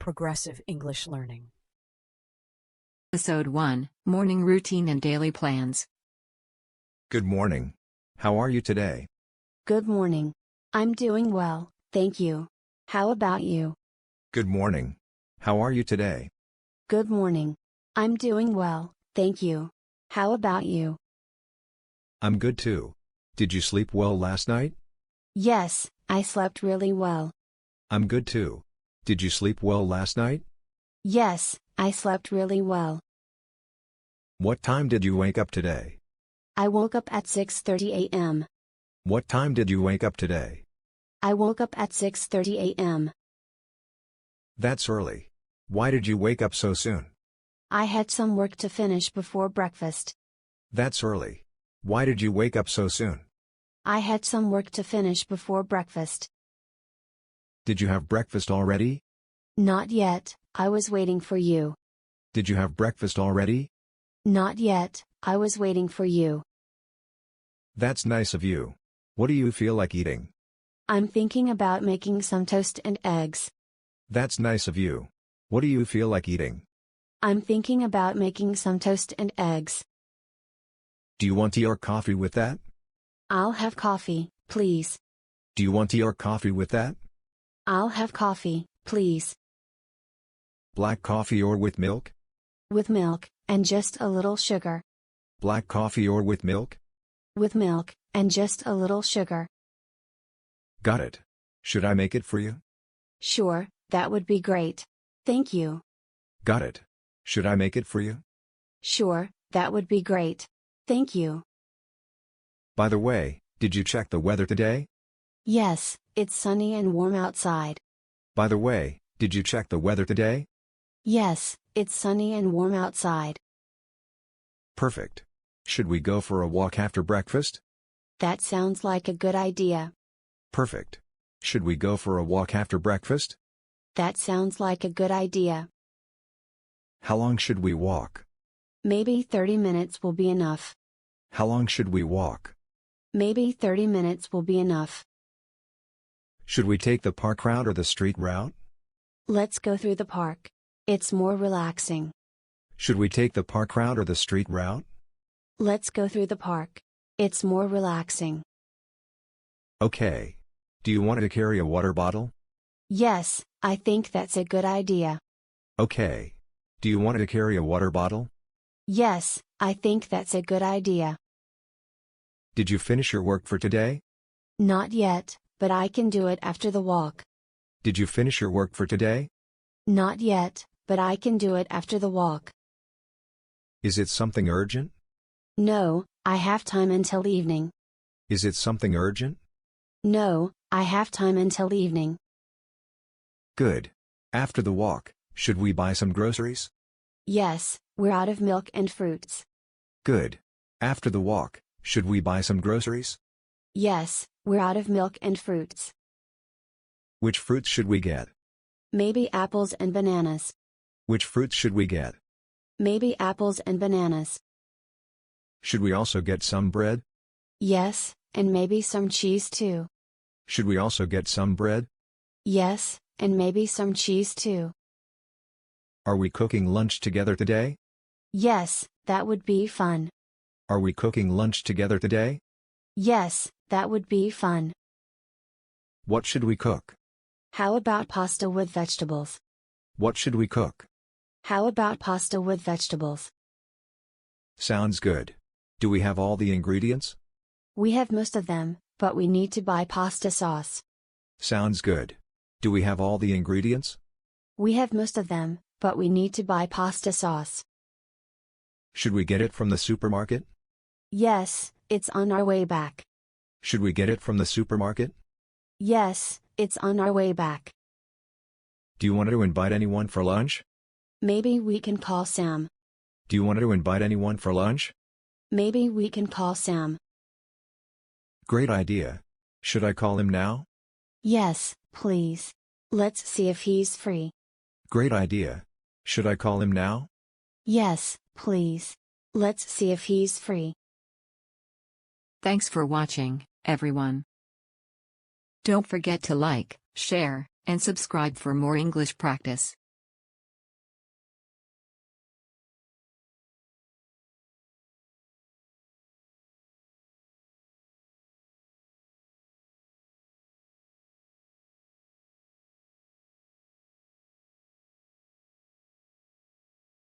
Progressive English Learning. Episode 1, Morning Routine and Daily Plans. Good morning. How are you today? Good morning. I'm doing well, thank you. How about you? Good morning. How are you today? Good morning. I'm doing well, thank you. How about you? I'm good too. Did you sleep well last night? Yes, I slept really well. I'm good too. Did you sleep well last night? Yes, I slept really well. What time did you wake up today? I woke up at 6:30 a.m. What time did you wake up today? I woke up at 6:30 a.m. That's early. Why did you wake up so soon? I had some work to finish before breakfast. That's early. Why did you wake up so soon? I had some work to finish before breakfast. Did you have breakfast already? Not yet, I was waiting for you. Did you have breakfast already? Not yet, I was waiting for you. That's nice of you. What do you feel like eating? I'm thinking about making some toast and eggs. That's nice of you. What do you feel like eating? I'm thinking about making some toast and eggs. Do you want tea or coffee with that? I'll have coffee, please. Do you want tea or coffee with that? I'll have coffee, please. Black coffee or with milk? With milk, and just a little sugar. Black coffee or with milk? With milk, and just a little sugar. Got it. Should I make it for you? Sure, that would be great. Thank you. Got it. Should I make it for you? Sure, that would be great. Thank you. By the way, did you check the weather today? Yes, it's sunny and warm outside. By the way, did you check the weather today? Yes, it's sunny and warm outside. Perfect. Should we go for a walk after breakfast? That sounds like a good idea. Perfect. Should we go for a walk after breakfast? That sounds like a good idea. How long should we walk? Maybe 30 minutes will be enough. How long should we walk? Maybe 30 minutes will be enough. Should we take the park route or the street route? Let's go through the park. It's more relaxing. Should we take the park route or the street route? Let's go through the park. It's more relaxing. Okay. Do you want to carry a water bottle? Yes, I think that's a good idea. Okay. Do you want to carry a water bottle? Yes, I think that's a good idea. Did you finish your work for today? Not yet, but I can do it after the walk. Did you finish your work for today? Not yet, but I can do it after the walk. Is it something urgent? No, I have time until evening. Is it something urgent? No, I have time until evening. Good. After the walk, should we buy some groceries? Yes, we're out of milk and fruits. Good. After the walk, should we buy some groceries? Yes, we're out of milk and fruits. Which fruits should we get? Maybe apples and bananas. Which fruits should we get? Maybe apples and bananas. Should we also get some bread? Yes, and maybe some cheese too. Should we also get some bread? Yes, and maybe some cheese too. Are we cooking lunch together today? Yes, that would be fun. Are we cooking lunch together today? Yes, that would be fun. What should we cook? How about pasta with vegetables? What should we cook? How about pasta with vegetables? Sounds good. Do we have all the ingredients? We have most of them, but we need to buy pasta sauce. Sounds good. Do we have all the ingredients? We have most of them, but we need to buy pasta sauce. Should we get it from the supermarket? Yes, it's on our way back. Should we get it from the supermarket? Yes, it's on our way back. Do you want to invite anyone for lunch? Maybe we can call Sam. Do you want to invite anyone for lunch? Maybe we can call Sam. Great idea. Should I call him now? Yes, please. Let's see if he's free. Great idea. Should I call him now? Yes, please. Let's see if he's free. Thanks for watching, everyone. Don't forget to like, share, and subscribe for more English practice.